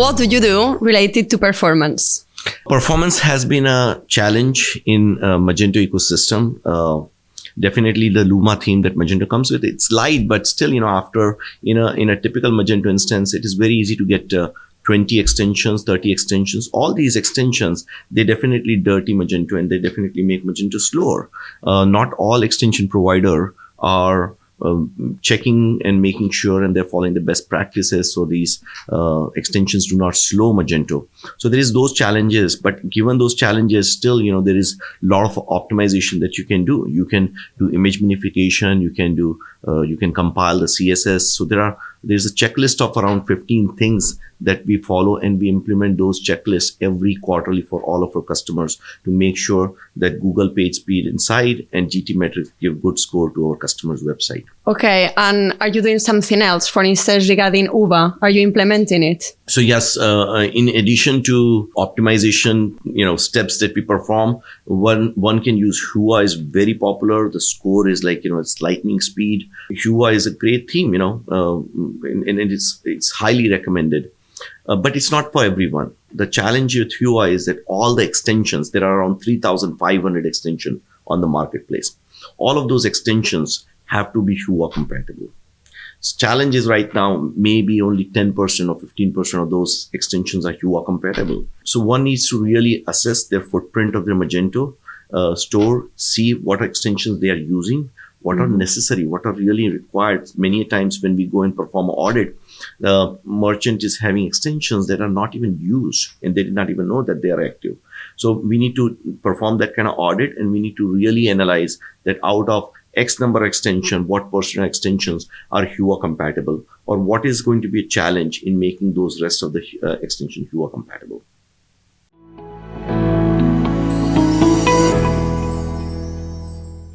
what do you do related to performance? Performance has been a challenge in Magento ecosystem. Definitely the Luma theme that Magento comes with, it's light, but still, after in a typical Magento instance, it is very easy to get 20 extensions, 30 extensions. All these extensions, they definitely dirty Magento and they definitely make Magento slower. Not all extension provider are checking and making sure and they're following the best practices so these extensions do not slow Magento. So there is those challenges, but given those challenges, still there is a lot of optimization that you can do. You can do image minification, you can compile the CSS. So there's a checklist of around 15 things that we follow, and we implement those checklists every quarterly for all of our customers to make sure that Google page speed inside and GT metrics give good score to our customers' website. Okay, and are you doing something else? For instance, regarding UVA, are you implementing it? So yes, in addition to optimization, steps that we perform, one can use Hua is very popular. The score is like, it's lightning speed. Hua is a great theme, and it's highly recommended. But it's not for everyone. The challenge with Hua is that all the extensions, there are around 3,500 extensions on the marketplace. All of those extensions have to be Hua compatible. Challenge is right now, maybe only 10% or 15% of those extensions are Hua compatible. So one needs to really assess their footprint of their Magento store, see what extensions they are using, what are necessary, what are really required. Many times when we go and perform an audit, the merchant is having extensions that are not even used and they did not even know that they are active. So we need to perform that kind of audit, and we need to really analyze that out of X number of extension, what percent of extensions are Hua compatible, or what is going to be a challenge in making those rest of the extension Hua compatible.